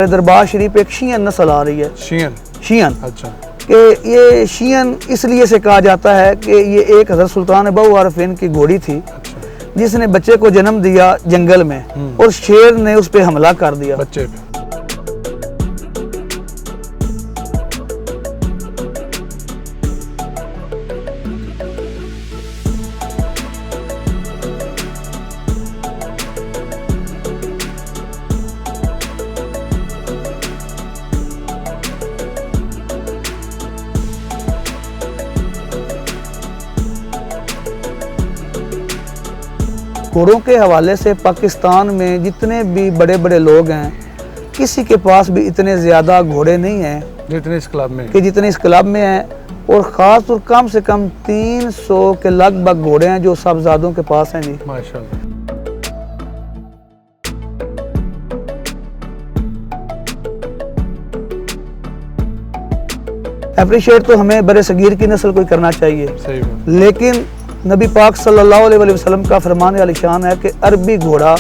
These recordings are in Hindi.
दरबार शरीफ एक शियन नस्ल आ रही है। शियन अच्छा। कि ये शियन इसलिए से कहा जाता है कि ये एक हज़रत सुल्तान अबू आरिफीन की घोड़ी थी। अच्छा। जिसने बच्चे को जन्म दिया जंगल में और शेर ने उस पर हमला कर दिया बच्चे पे। घोड़ों के हवाले से पाकिस्तान में जितने भी बड़े बड़े लोग हैं, किसी के पास भी इतने ज़्यादा घोड़े नहीं हैं जितने इस क्लब में जितने इस क्लब में हैं। और ख़ास और कम से कम 300 के लगभग घोड़े हैं जो साहबजादों के पास हैं जी। माशाल्लाह। अप्रिशिएट तो हमें बड़े सगीर की नस्ल को करना चाहिए। सही बात। लेकिन नबी पाक सल्लल्लाहु अलैहि वसल्लम का फरमान आलिशान है कि अरबी घोड़ा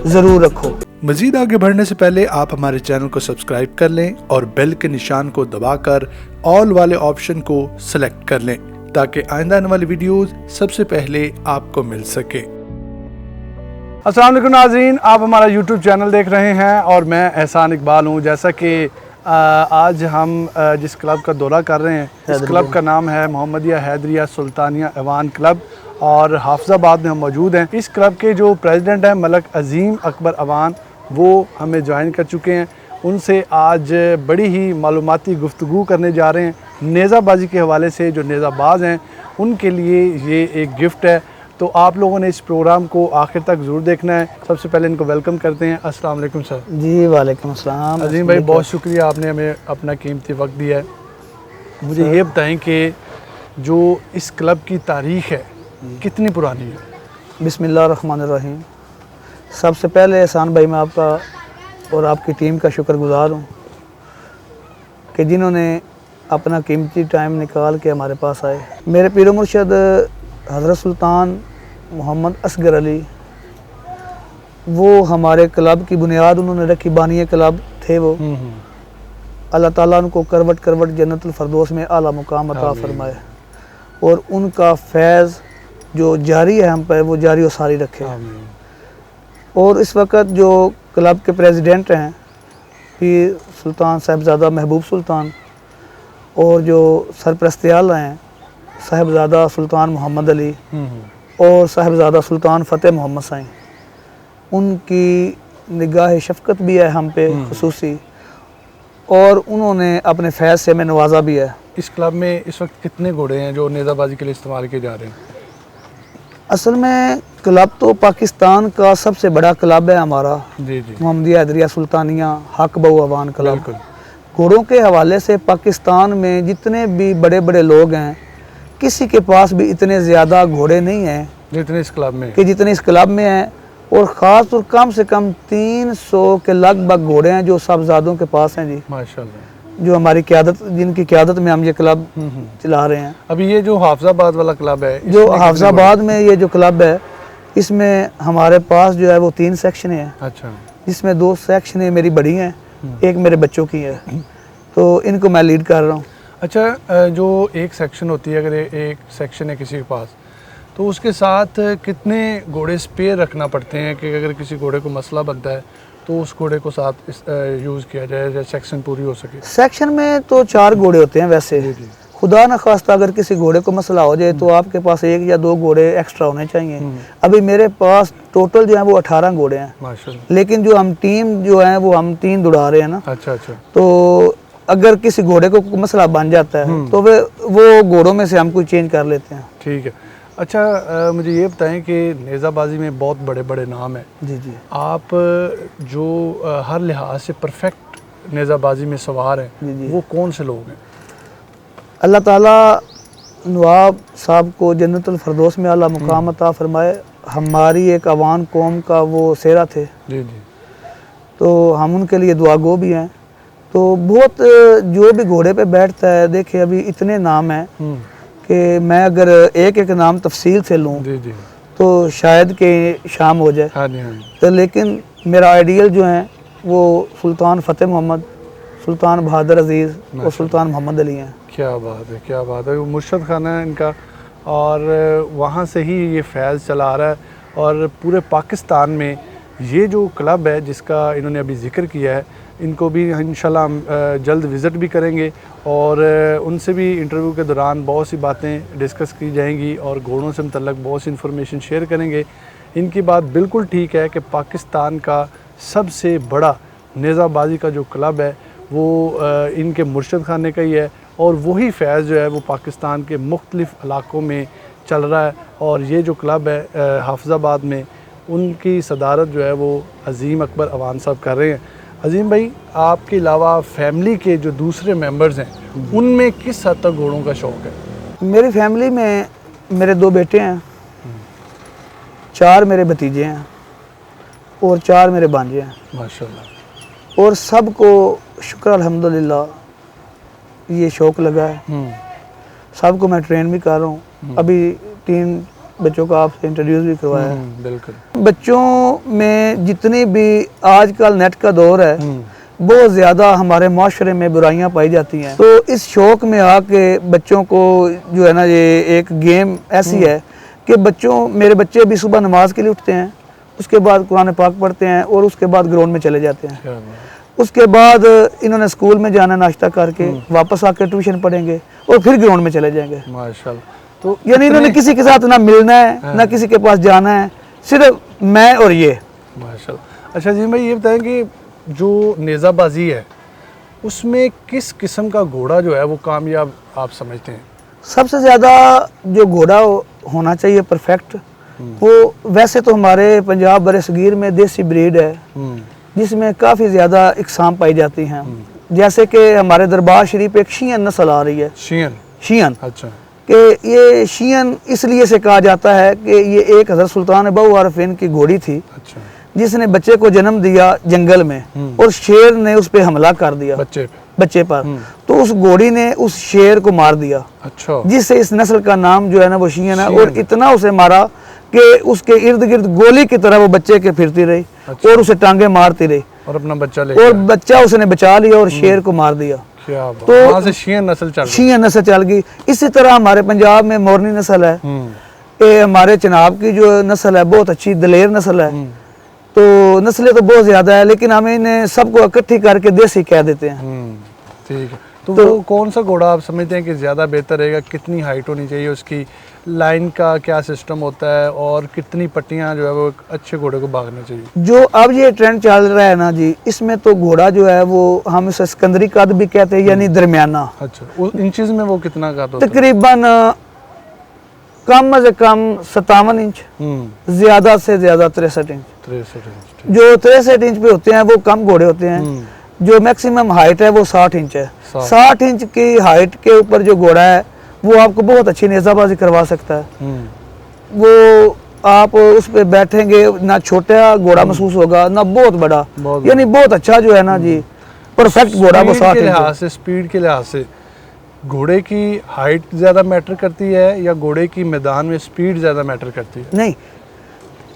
ज़रूर रखो। मजीद आगे बढ़ने से पहले आप हमारे चैनल को सब्सक्राइब कर लें और बेल के निशान को दबाकर ऑल वाले ऑप्शन को सिलेक्ट कर लें ताकि आइंदा आने वाली वीडियोस सबसे पहले आपको मिल सके। अस्सलाम वालेकुम नाज़रीन, आप हमारा यूट्यूब चैनल देख रहे हैं और मैं एहसान इकबाल हूँ। जैसा कि आज हम जिस क्लब का दौरा कर रहे हैं, इस क्लब का नाम है मोहम्मदिया हैदरिया सुल्तानिया ऐवान क्लब और हाफिज़ाबाद में हम मौजूद हैं। इस क्लब के जो प्रेसिडेंट हैं मलक अज़ीम अकबर अवान, वो हमें ज्वाइन कर चुके हैं। उनसे आज बड़ी ही मालूमाती गुफ्तगू करने जा रहे हैं नेज़ाबाजी के हवाले से। जो नेज़ाबाज हैं उनके लिए ये एक गिफ्ट है, तो आप लोगों ने इस प्रोग्राम को आखिर तक ज़रूर देखना है। सबसे पहले इनको वेलकम करते हैं। अस्सलाम वालेकुम सर। जी वालेकुम अस्सलाम। अज़ीम भाई, बहुत शुक्रिया, आपने हमें अपना कीमती वक्त दिया है। मुझे ये बताएं कि जो इस क्लब की तारीख़ है कितनी पुरानी है? बिस्मिल्लाहिर्रहमानिर्रहीम। सबसे पहले एहसान भाई मैं आपका और आपकी टीम का शुक्रगुज़ार हूँ कि जिन्होंने अपना कीमती टाइम निकाल के हमारे पास आए। मेरे पीर मुर्शद हज़रत सुल्तान मोहम्मद असगर अली, वो हमारे क्लब की बुनियाद उन्होंने रखी, बानी क्लब थे वो। अल्लाह ताला उनको करवट करवट जन्नतुल फरदौस में आला मुकाम अता फरमाए और उनका फैज़ जो जारी है हम पर, वो जारी और सारी रखे। और इस वक्त जो क्लब के प्रेसिडेंट हैं पीर सुल्तान साहिबजादा महबूब सुल्तान और जो सरपरस्त आला हैं साहिबजादा सुल्तान मोहम्मद अली और साहिबजादा सुल्तान फ़तेह मोहम्मद साईं, उनकी निगाह शफ़क़त भी है हम पे खुसूसी, और उन्होंने अपने फैज़ से हमें नवाजा भी है। इस क्लब में इस वक्त कितने घोड़े हैं जो नेज़ाबाजी के लिए इस्तेमाल किए जा रहे हैं? असल में क्लब तो पाकिस्तान का सबसे बड़ा क्लब है हमारा। जी जी। मोहम्मदिया हैदरिया सुल्तानिया हक बहु अवान क्लब। बिल्कुल। घोड़ों के हवाले से पाकिस्तान में जितने भी बड़े बड़े लोग हैं, किसी के पास भी इतने ज़्यादा घोड़े नहीं हैं जितने इस क्लब में जितने इस क्लब में हैं। और ख़ास और कम से कम 300 के लगभग घोड़े हैं जो साहबजादों के पास हैं जी। माशाल्लाह। जो हमारी क़यादत, जिनकी क़यादत में हम ये क्लब चला रहे हैं। अभी ये जो हाफिज़ाबाद वाला क्लब है, जो हाफिज़ाबाद में ये जो क्लब है, इसमें हमारे पास जो है वो 3 सेक्शन हैं। अच्छा। जिसमें 2 सेक्शन मेरी बड़ी हैं, एक मेरे बच्चों की है, तो इनको मैं लीड कर रहा हूँ। अच्छा, जो एक सेक्शन होती है, अगर एक सेक्शन है किसी के पास, तो उसके साथ कितने घोड़े स्पेयर रखना पड़ते हैं कि अगर किसी घोड़े को मसला बनता है तो उस घोड़े को साथ यूज़ किया जाए, सेक्शन पूरी हो सके? सेक्शन में तो 4 घोड़े होते हैं वैसे। खुदा न खास्ता अगर किसी घोड़े को मसला हो जाए तो आपके पास 1 या 2 घोड़े एक्स्ट्रा होने चाहिए। अभी मेरे पास टोटल जो है वो 18 घोड़े हैं, माशाल्लाह। लेकिन जो हम टीम जो है वो हम 3 दौड़ा रहे हैं ना। अच्छा अच्छा। तो अगर किसी घोड़े को मसला बन जाता है तो वो घोड़ों में से हम कोई चेंज कर लेते हैं। ठीक है। अच्छा, मुझे ये बताएं कि नेज़ाबाजी में बहुत बड़े बड़े नाम हैं। जी जी। आप जो हर लिहाज से परफेक्ट नेज़ाबाजी में सवार हैं, वो कौन से लोग हैं? अल्लाह ताला नवाब साहब को जन्नतुल फरदौस में आला मुकाम अता फरमाए। हमारी एक अवान कौम का वो सेहरा थे। जी जी। तो हम उनके लिए दुआ गो भी हैं। तो बहुत जो भी घोड़े पे बैठता है, देखिए अभी इतने नाम हैं कि मैं अगर एक एक नाम तफसील से लूँ तो शायद कि शाम हो जाए। हाँ जी, हाँ जी। तो लेकिन मेरा आइडियल जो है वो सुल्तान फ़तेह मोहम्मद, सुल्तान बहादुर अजीज़ और सुल्तान मोहम्मद अली हैं। क्या बात है, क्या बात है। वो मुर्शद खाना है इनका, और वहाँ से ही ये फैज़ चला आ रहा है। और पूरे पाकिस्तान में ये जो क्लब है जिसका इन्होंने अभी ज़िक्र किया है, इनको भी इंशाल्लाह हम जल्द विज़िट भी करेंगे और उनसे भी इंटरव्यू के दौरान बहुत सी बातें डिस्कस की जाएंगी और घोड़ों से मुतल्लक बहुत सी इन्फॉर्मेशन शेयर करेंगे। इनकी बात बिल्कुल ठीक है कि पाकिस्तान का सबसे बड़ा नेज़ाबाजी का जो क्लब है वो इनके मुर्शद खाने का ही है, और वही फैज़ जो है वो पाकिस्तान के मुख्तलिफ़ इलाक़ों में चल रहा है। और ये जो क्लब है हाफिज़ाबाद में, उनकी सदारत जो है वो अज़ीम अकबर अवान साहब कर रहे हैं। अज़ीम भाई, आपके अलावा फैमिली के जो दूसरे मेंबर्स हैं उनमें किस हद तक घोड़ों का शौक़ है? मेरी फैमिली में मेरे 2 बेटे हैं, 4 मेरे भतीजे हैं और 4 मेरे भांजे हैं माशाल्लाह। और सबको शुक्र अल्हम्दुलिल्लाह ये शौक़ लगा है। सबको मैं ट्रेन भी कर रहा हूँ। अभी 3 बच्चों का आपसे इंट्रोड्यूस भी करवाया है। बिल्कुल। बच्चों में जितनी भी आजकल नेट का दौर है, बहुत ज़्यादा हमारे माशरे में बुराइयां पाई जाती हैं। तो इस शौक़ में आके बच्चों को जो है ना, ये एक गेम ऐसी है कि मेरे बच्चे भी सुबह नमाज के लिए उठते हैं, उसके बाद कुरान पाक पढ़ते हैं और उसके बाद ग्राउंड में चले जाते हैं। उसके बाद इन्होंने स्कूल में जाना, नाश्ता करके वापस आकर ट्यूशन पढ़ेंगे और फिर ग्राउंड में चले जाएंगे। माशाल्लाह। तो यानी इन्होंने किसी के साथ ना मिलना है ना किसी के पास जाना है, सिर्फ मैं और ये। माशाल्लाह। अच्छा जी, मैं ये बताएं कि जो नेज़ाबाजी है उसमें किस किस्म का घोड़ा जो है वो कामयाब आप समझते हैं? सबसे ज़्यादा जो घोड़ा होना चाहिए परफेक्ट, वो वैसे तो हमारे पंजाब बरे सगीर में देसी ब्रीड है जिसमें काफ़ी ज़्यादा इकसाम पाई जाती हैं। जैसे कि हमारे दरबार शरीफ एक शियन नस्ल आ रही है। शियन। अच्छा। कि ये शियन इसलिए से कहा जाता है कि ये एक हज़रत सुल्तान अबू आरफीन की घोड़ी थी। अच्छा। जिसने बच्चे को जन्म दिया जंगल में और शेर ने उस पे हमला कर दिया बच्चे पर। तो उस घोड़ी ने उस शेर को मार दिया। अच्छा। जिससे इस नस्ल का नाम जो है ना वो शियन है। और इतना उसे मारा कि उसके इर्द गिर्द गोली की तरह वो बच्चे के फिरती रही। अच्छा। और उसे टांगे मारती रही और अपना बच्चा ले और बच्चा उसने बचा लिया और शेर को मार दिया। तो वहाँ से शियन नस्ल चल गई। इसी तरह हमारे पंजाब में मोरनी नस्ल है। ये हमारे चनाब की जो नस्ल है बहुत अच्छी दलेर नस्ल है। तो नस्लें तो बहुत ज्यादा है, लेकिन हम इन्हें सबको इकट्ठी करके देसी कह देते हैं। ठीक है। तो वो कौन सा घोड़ा आप समझते हैं कि ज़्यादा बेहतर रहेगा? कितनी हाइट होनी चाहिए उसकी, लाइन का क्या सिस्टम होता है, और कितनी पट्टियां जो है वो अच्छे घोड़े को भागना चाहिए? जो अब ये ट्रेंड चल रहा है ना जी, इसमें तो घोड़ा जो है वो हम इसे सिकंदरी कद भी कहते हैं, यानी दरमियाना। अच्छा। इंचेस में वो कितना कद होता है? तकरीबन कम से कम 57 इंच, ज्यादा से ज्यादा 63 इंच। 63 इंच। जो 63 इंच पे होते हैं वो कम घोड़े होते हैं। जो मैक्सिमम हाइट है वो 60 इंच है। 60 इंच की हाइट के ऊपर जो घोड़ा है वो आपको बहुत अच्छी नेज़ाबाजी करवा सकता है। वो आप उस पे बैठेंगे ना छोटा घोड़ा महसूस होगा ना बहुत बड़ा, यानी बहुत अच्छा जो है ना जी, परफेक्ट घोड़ा वो 60 इंच है। स्पीड के लिहाज से घोड़े की हाइट ज़्यादा मैटर करती है या घोड़े की मैदान में स्पीड ज़्यादा मैटर करती है? नहीं,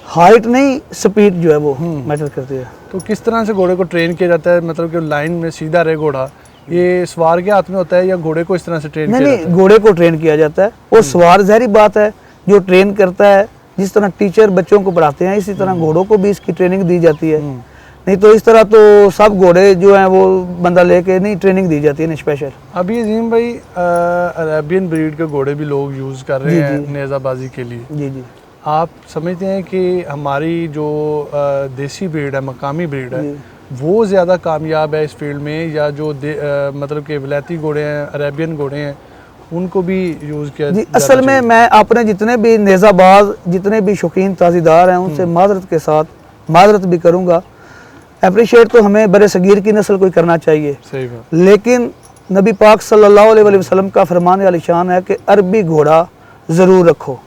हाइट नहीं, स्पीड जो है वो मैटर करती है। तो किस तरह से घोड़े को ट्रेन किया जाता है? मतलब कि लाइन में सीधा रहे घोड़ा, ये सवार के हाथ में होता है या घोड़े को इस तरह से ट्रेन किया जाता है? नहीं, घोड़े को ट्रेन किया जाता है और सवार ज़ाहिर बात है जो ट्रेन करता है, जिस तरह टीचर बच्चों को पढ़ाते हैं इसी तरह घोड़ों को भी इसकी ट्रेनिंग दी जाती है। नहीं तो इस तरह तो सब घोड़े जो हैं वो बंदा लेके नहीं, ट्रेनिंग दी जाती है ना स्पेशल। अभी अजीम भाई, अरेबियन ब्रीड के घोड़े भी लोग यूज़ कर रहे हैं नेज़ाबाजी के लिए। जी जी। आप समझते हैं कि हमारी जो देसी ब्रीड है, मकामी ब्रीड है, वो ज़्यादा कामयाब है इस फील्ड में, या जो मतलब कि विलायती घोड़े हैं, अरेबियन घोड़े हैं, उनको भी यूज़ किया जाना चाहिए? असल में मैं अपने जितने भी नेज़ाबाज, जितने भी शौकीन ताज़ीदार हैं, उनसे माजरत के साथ माजरत भी करूँगा। अप्रिशिएट तो हमें बरे सगीर की नस्ल को करना चाहिए, सही बात। लेकिन नबी पाक सल्लल्लाहु अलैहि वसल्लम का फरमान आलिशान है कि अरबी घोड़ा ज़रूर रखो।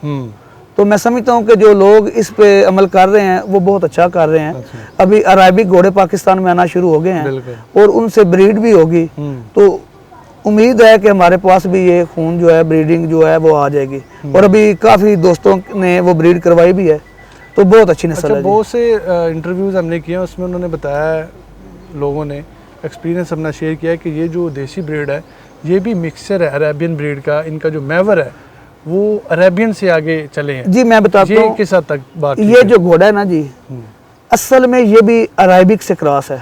तो मैं समझता हूँ कि जो लोग इस पे अमल कर रहे हैं वो बहुत अच्छा कर रहे हैं। अच्छा। अभी अराबिक घोड़े पाकिस्तान में आना शुरू हो गए हैं और उनसे ब्रीड भी होगी, तो उम्मीद है कि हमारे पास भी ये खून जो है, ब्रीडिंग जो है वो आ जाएगी। और अभी काफ़ी दोस्तों ने वो ब्रीड करवाई भी है, तो बहुत अच्छी नस्ल है। बहुत से इंटरव्यूज़ हमने किए, उसमें उन्होंने बताया लोगों ने एक्सपीरियंस अपना शेयर किया है कि ये जो देसी ब्रीड है ये भी मिक्सचर है अरेबियन ब्रीड का। इनका जो मैवर है वो अरेबियन से आगे चले हैं। जी मैं बताता ये हूँ, किस हद तक बात ये जो घोड़ा है ना जी, असल में ये भी अरेबिक से क्रॉस है,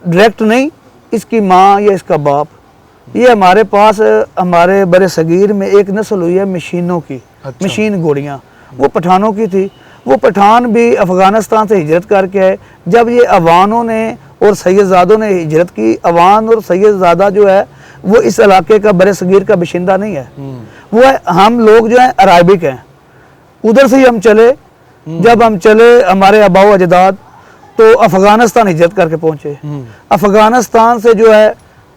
डायरेक्ट नहीं। इसकी माँ या इसका बाप, ये हमारे पास हमारे बड़े सगीर में एक नस्ल हुई है मशीनों की। अच्छा। मशीन घोड़ियाँ वो पठानों की थी। वो पठान भी अफ़गानिस्तान से हिजरत करके आए। जब ये अवानों ने और सैयदज़ादों ने हिजरत की, अवान और सैयदज़ादा जो है वो इस इलाके का बड़े सगीर का बाशिंदा नहीं है, वो है हम लोग जो हैं अराबिक हैं। उधर से ही हम चले। जब हम चले हमारे आबाओ अजदाद तो अफ़गानिस्तान हिजरत करके पहुँचे। अफ़गानिस्तान से जो है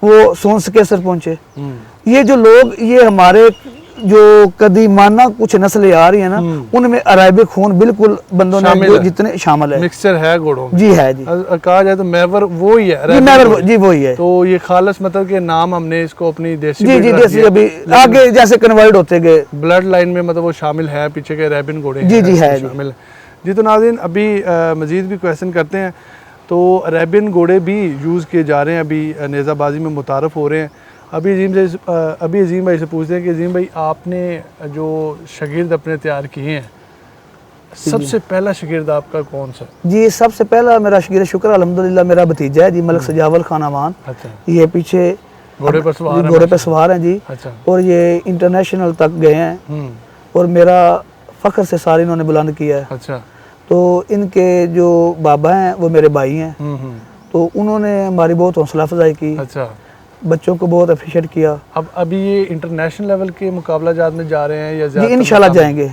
वो सोन्स केसर पहुँचे। ये जो लोग, ये हमारे जो कदीमाना कुछ नस्लें आ रही है ना, उनमें अराबिक खून बिल्कुल बंदों ने जो जितने शामिल है। मिक्सचर है घोड़ों में। जी है जी। कहा जाए तो मैवर वो ही है, जी मैवर जी वही है। तो ये खालस मतलब के नाम हमने इसको अपनी देसी जी जी देसी अभी आगे जैसे कन्वर्ट होते गए ब्लड लाइन में, मतलब वो शामिल है, पीछे के अरेबियन घोड़े जी जी है जी। शामिल है जी। तो नाज़रीन अभी मज़ीद भी क्वेश्चन करते हैं। तो अरेबियन घोड़े भी यूज़ किए जा रहे हैं, अभी नेज़ाबाजी में मुतारफ़ हो रहे हैं। अभी अजीम भाई से पूछते हैं कि अजीम भाई आपने जो शागिर्द अपने तैयार किए हैं, सबसे पहला शागिर्द आपका कौन सा? जी सबसे पहला मेरा शागिर्द शुक्र अल्हम्दुलिल्लाह मेरा भतीजा है जी, मलक सजावल खान अमान। अच्छा। ये पीछे घोड़े पर सवार है? घोड़े पर सवार हैं जी। अच्छा। और ये इंटरनेशनल तक गए हैं और मेरा फ़ख्र से सारे इन्होंने बुलंद किया है। अच्छा। तो इनके जो बाबा हैं वो मेरे भाई हैं, तो उन्होंने हमारी बहुत हौसला अफजाई की। अच्छा। बच्चों को बहुत अप्रिशिएट किया। अब अभी ये इंटरनेशनल लेवल के मुकाबला जात में जा रहे हैं या जी इंशाल्लाह जाएंगे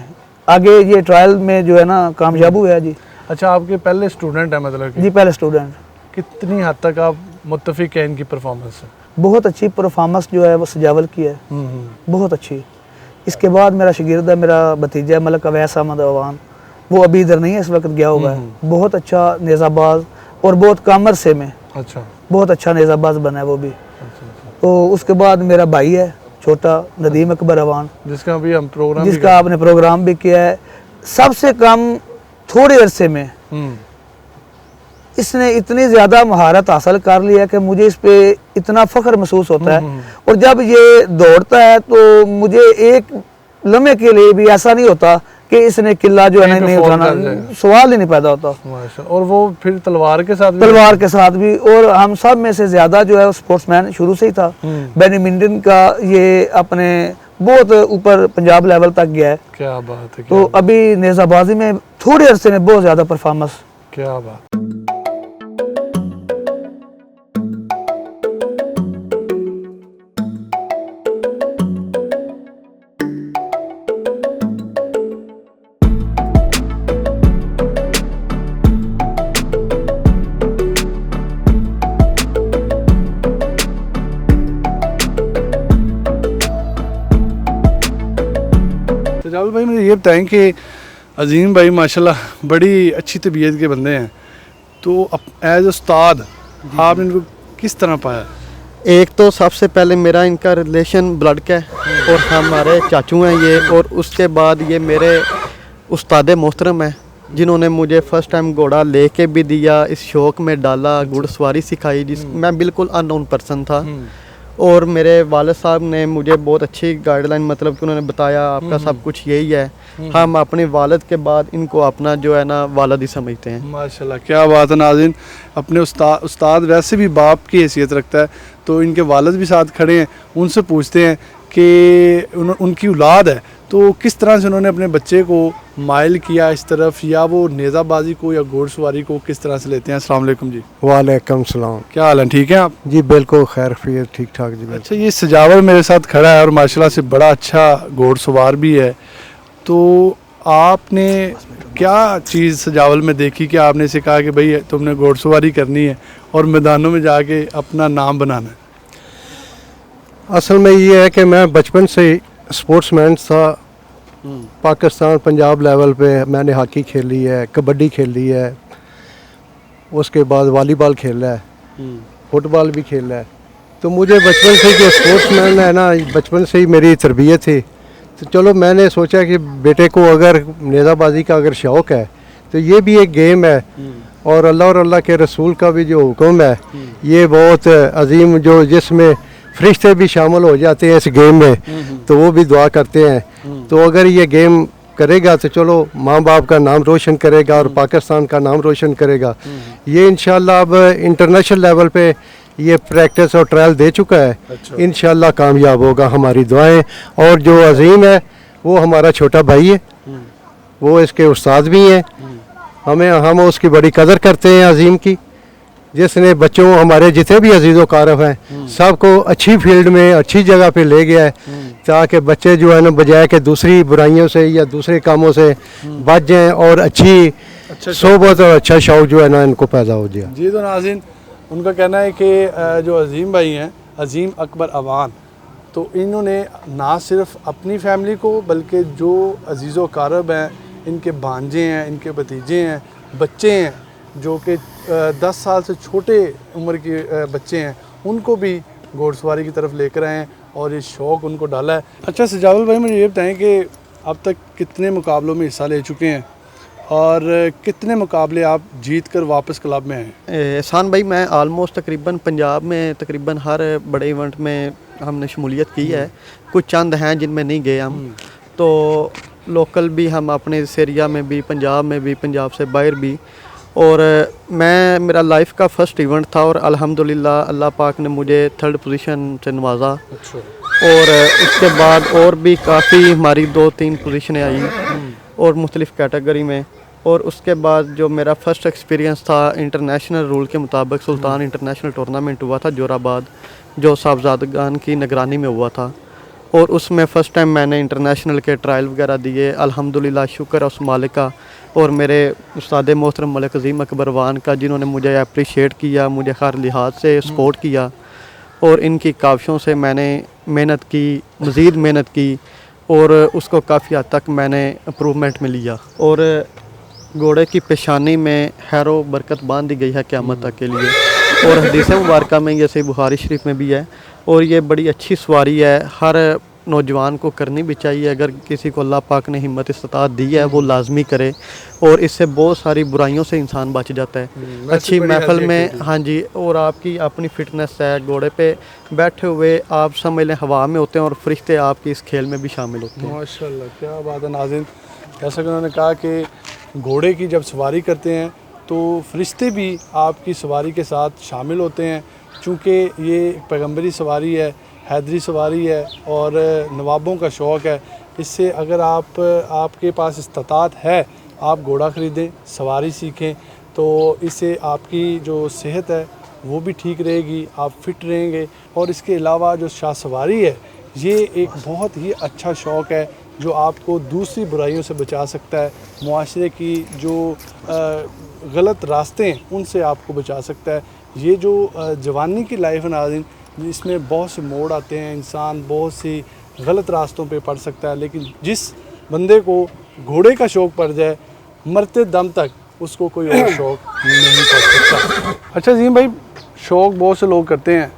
आगे। ये ट्रायल में जो है ना कामयाब हुए हैं जी। अच्छा, आपके पहले स्टूडेंट हैं मतलब कि? जी पहले स्टूडेंट। कितनी हद तक आप मुत्तफिक हैं इनकी परफॉर्मेंस से? बहुत अच्छी परफॉर्मेंस जो है वो सजावल की है, बहुत अच्छी। इसके बाद मेरा शागिर्द है, मेरा भतीजा है मलक अवैस अहमद अवान। वो अभी इधर नहीं है, इस वक्त गया हुआ है। बहुत अच्छा नेज़ाबाज और बहुत कम अरसे में अच्छा बहुत अच्छा नेज़ाबाज बना है वो भी। तो उसके बाद मेरा भाई है छोटा नदीम अकबर अवान, जिसका अभी हम प्रोग्राम जिसका आपने प्रोग्राम भी किया है। सबसे कम थोड़े अरसे में इसने इतनी ज़्यादा महारत हासिल कर लिया है कि मुझे इस पे इतना फ़ख्र महसूस होता है। और जब ये दौड़ता है तो मुझे एक लम्हे के लिए भी ऐसा नहीं होता कि इसने किला जो है नहीं उठाना, सवाल ही नहीं पैदा होता। और वो फिर तलवार के साथ भी और हम सब में से ज़्यादा जो है स्पोर्ट्समैन शुरू से ही था। बैडमिंटन का ये अपने बहुत ऊपर पंजाब लेवल तक गया है। क्या बात है। तो अभी नेज़ाबाजी में थोड़े अरसे में बहुत ज़्यादा परफॉर्मेंस। क्या बात। सजावल भाई मुझे ये बताएं कि अजीम भाई माशाल्लाह बड़ी अच्छी तबीयत के बंदे हैं, तो एज उस्ताद आपने इनको किस तरह पाया? एक तो सबसे पहले मेरा इनका रिलेशन ब्लड का है और हमारे चाचू हैं ये, और उसके बाद ये मेरे उस्ताद मोहतरम हैं जिन्होंने मुझे फ़र्स्ट टाइम घोड़ा लेके भी दिया, इस शौक़ में डाला, घुड़सवारी सिखाई, जिस मैं बिल्कुल अननोन पर्सन था। और मेरे वालिद साहब ने मुझे बहुत अच्छी गाइडलाइन, मतलब कि उन्होंने बताया आपका सब कुछ यही है। हम अपने वालिद के बाद इनको अपना जो है ना वालिद ही समझते हैं। माशाल्लाह क्या बात है नाज़रीन। अपने उस्ताद वैसे भी बाप की हैसियत रखता है, तो इनके वालिद भी साथ खड़े हैं, उनसे पूछते हैं कि उनकी औलाद है तो किस तरह से उन्होंने अपने बच्चे को माइल किया इस तरफ, या वो नेज़ाबाजी को या घोड़सवारी को किस तरह से लेते हैं? अस्सलाम वालेकुम जी। वालेकुम सलाम। क्या हाल है, ठीक है आप? जी बिल्कुल खैरियत, ठीक ठाक जी। अच्छा, ये सजावल मेरे साथ खड़ा है और माशाल्लाह से बड़ा अच्छा घोड़सवार भी है, तो आपने क्या चीज़ सजावल में देखी कि आपने इसे कहा कि भाई तुमने घोड़सवारी करनी है और मैदानों में जाके अपना नाम बनाना है? असल में ये है कि मैं बचपन से स्पोर्ट्समैन था। पाकिस्तान पंजाब लेवल पे मैंने हॉकी खेली है, कबड्डी खेली है, उसके बाद वॉलीबॉल खेला है, फुटबॉल भी खेला है। तो मुझे बचपन से जो स्पोर्ट्समैन है ना, बचपन से ही मेरी तरबियत थी। तो चलो मैंने सोचा कि बेटे को अगर नेज़ाबाजी का अगर शौक़ है तो ये भी एक गेम है, और अल्लाह के रसूल का भी जो हुक्म है ये बहुत अजीम, जो जिसमें फरिश्ते भी शामिल हो जाते हैं इस गेम में, तो वो भी दुआ करते हैं। तो अगर ये गेम करेगा तो चलो माँ बाप का नाम रोशन करेगा और पाकिस्तान का नाम रोशन करेगा। ये इंशाल्लाह अब इंटरनेशनल लेवल पे ये प्रैक्टिस और ट्रायल दे चुका है। इंशाल्लाह कामयाब होगा, हमारी दुआएं। और जो अजीम है वो हमारा छोटा भाई है, वो इसके उस्ताद भी हैं। हम उसकी बड़ी कदर करते हैं अजीम की, जिसने बच्चों हमारे जितने भी अजीज़ कारफ हैं सबको अच्छी फील्ड में अच्छी जगह पे ले गया है, ताकि बच्चे जो है ना बजाय के दूसरी बुराइयों से या दूसरे कामों से बच जाएं और अच्छी सोबत और अच्छा शौक जो है ना इनको पैदा हो जाए। जी तो नाज़रीन, उनका कहना है कि जो अजीम भाई हैं, अजीम अकबर अवान, तो इन्होंने ना सिर्फ अपनी फैमिली को बल्कि जो अजीज़ व कारब हैं, इनके भांजे हैं, इनके भतीजे हैं, बच्चे हैं जो कि 10 साल से छोटे उम्र के बच्चे हैं, उनको भी घोड़सवारी की तरफ लेकर आए हैं और ये शौक़ उनको डाला है। अच्छा सजावल भाई, मुझे ये बताएं कि अब तक कितने मुकाबलों में हिस्सा ले चुके हैं और कितने मुकाबले आप जीत कर वापस क्लब में आए? एहसान भाई, मैं आलमोस्ट तकरीबन पंजाब में तकरीबन हर बड़े इवेंट में हमने शमूलियत की है। कुछ चंद हैं जिनमें नहीं गए हम, तो लोकल भी हम अपने इस एरिया में भी, पंजाब में भी, पंजाब से बाहर भी। और मेरा लाइफ का फर्स्ट इवेंट था और अल्हम्दुलिल्लाह अल्लाह पाक ने मुझे 3rd पोजीशन से नवाजा। और उसके बाद और भी काफ़ी हमारी 2-3 पोजीशनें आई और मुख्तलिफ़ कैटेगरी में। और उसके बाद जो मेरा फ़र्स्ट एक्सपीरियंस था, इंटरनेशनल रूल के मुताबिक सुल्तान इंटरनेशनल टूर्नामेंट हुआ था जोराबाद, जो साहबजादगान की निगरानी में हुआ था। और उसमें फ़र्स्ट टाइम मैंने इंटरनेशनल के ट्रायल वगैरह दिए। अल्हम्दुलिल्लाह शुक्र है उस मालिक का और मेरे उस्ताद मोहतरम मलिक अज़ीम अकबर वान का, जिन्होंने मुझे अप्रिशिएट किया, मुझे हर लिहाज से सपोर्ट किया। और इनकी काविशों से मैंने मेहनत की, मज़ीद मेहनत की और उसको काफ़ी हद तक मैंने इम्प्रूवमेंट में लिया। और घोड़े की पेशानी में हैरो बरकत बांध दी गई है क़यामत तक के लिए। और हदीस मुबारक में जैसे बुखारी शरीफ में भी है। और ये बड़ी अच्छी सवारी है, हर नौजवान को करनी भी चाहिए। अगर किसी को अल्लाह पाक ने हिम्मत इस्तात दी है वो लाजमी करे, और इससे बहुत सारी बुराइयों से इंसान बच जाता है अच्छी महफिल में। हाँ जी, और आपकी अपनी फ़िटनेस है, घोड़े पे बैठे हुए आप समझ लें हवा में होते हैं और फरिश्ते आपकी इस खेल में भी शामिल होते हैं। माशाल्लाह, क्या बात है नाज़रीन। जैसा कि उन्होंने कहा कि घोड़े की जब सवारी करते हैं तो फरिश्ते भी आपकी सवारी के साथ शामिल होते हैं, चूँकि ये पैगम्बरी सवारी है, हैदरी सवारी है और नवाबों का शौक़ है। इससे अगर आपके पास इस्तात है, आप घोड़ा ख़रीदें, सवारी सीखें, तो इससे आपकी जो सेहत है वो भी ठीक रहेगी, आप फिट रहेंगे। और इसके अलावा जो शाह सवारी है, ये एक बहुत ही अच्छा शौक़ है जो आपको दूसरी बुराइयों से बचा सकता है, मुआशरे की जो गलत रास्ते हैं उनसे आपको बचा सकता है। ये जो जवानी की लाइफ है नाज़रीन, इसमें बहुत से मोड़ आते हैं, इंसान बहुत सी गलत रास्तों पे पड़ सकता है, लेकिन जिस बंदे को घोड़े का शौक़ पड़ जाए, मरते दम तक उसको कोई और शौक़ नहीं पड़ सकता। अच्छा अज़ीम भाई, शौक़ बहुत से लोग करते हैं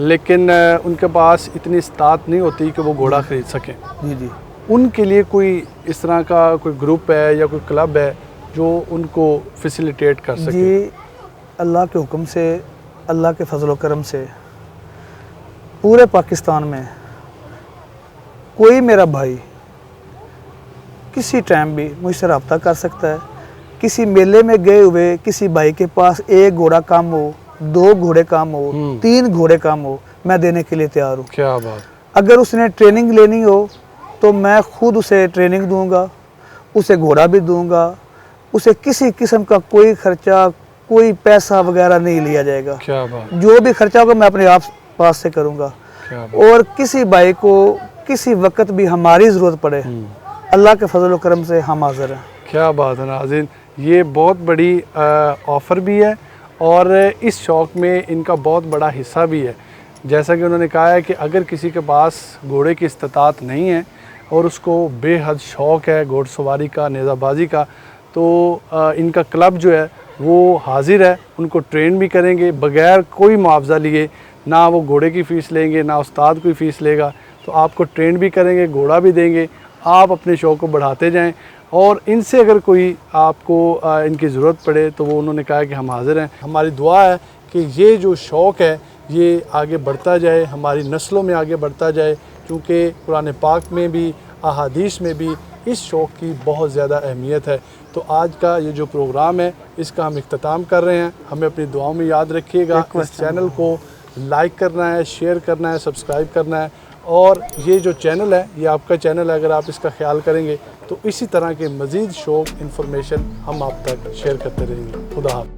लेकिन उनके पास इतनी इस्तात नहीं होती कि वो घोड़ा ख़रीद सकें। जी जी, उनके लिए कोई इस तरह का कोई ग्रुप है या कोई क्लब है जो उनको फैसिलिटेट कर सके? जी, अल्लाह के हुक्म से, अल्लाह के फजल व करम से पूरे पाकिस्तान में कोई मेरा भाई किसी टाइम भी मुझसे रब्ता कर सकता है। किसी मेले में गए हुए किसी भाई के पास 1 घोड़ा कम हो, 2 घोड़े कम हो, 3 घोड़े कम हो, मैं देने के लिए तैयार हूँ। क्या बात। अगर उसने ट्रेनिंग लेनी हो तो मैं खुद उसे ट्रेनिंग दूंगा, उसे घोड़ा भी दूंगा, उसे किसी किस्म का कोई खर्चा, कोई पैसा वगैरह नहीं लिया जाएगा। क्या बात। जो भी खर्चा होगा मैं अपने आप पास से करूंगा। क्या बात। और किसी भाई को किसी वक्त भी हमारी ज़रूरत पड़े, अल्लाह के फजल व करम से हम हाज़िर हैं। क्या बात है नाज़रीन, ये बहुत बड़ी ऑफ़र भी है और इस शौक़ में इनका बहुत बड़ा हिस्सा भी है। जैसा कि उन्होंने कहा है कि अगर किसी के पास घोड़े की इस्तात नहीं है और उसको बेहद शौक़ है घोड़सवारी का, नेज़ाबाजी का, तो इनका क्लब जो है वो हाजिर है, उनको ट्रेन भी करेंगे बग़ैर कोई मुआवजा लिए। ना वो घोड़े की फ़ीस लेंगे, ना उस्ताद कोई फ़ीस लेगा, तो आपको ट्रेन भी करेंगे, घोड़ा भी देंगे। आप अपने शौक़ को बढ़ाते जाएं और इनसे अगर कोई आपको इनकी ज़रूरत पड़े तो वो उन्होंने कहा कि हम हाज़िर हैं। हमारी दुआ है कि ये जो शौक़ है ये आगे बढ़ता जाए, हमारी नस्लों में आगे बढ़ता जाए, क्योंकि कुरान पाक में भी अहादीस में भी इस शौक़ की बहुत ज़्यादा अहमियत है। तो आज का ये जो प्रोग्राम है इसका हम इख्तिताम कर रहे हैं। हमें अपनी दुआओं में याद रखिएगा, इस चैनल को लाइक करना है, शेयर करना है, सब्सक्राइब करना है। और ये जो चैनल है ये आपका चैनल है, अगर आप इसका ख्याल करेंगे तो इसी तरह के मज़ीद शौक़ इन्फॉर्मेशन हम आप तक शेयर करते रहेंगे। खुदा हाफ़िज़।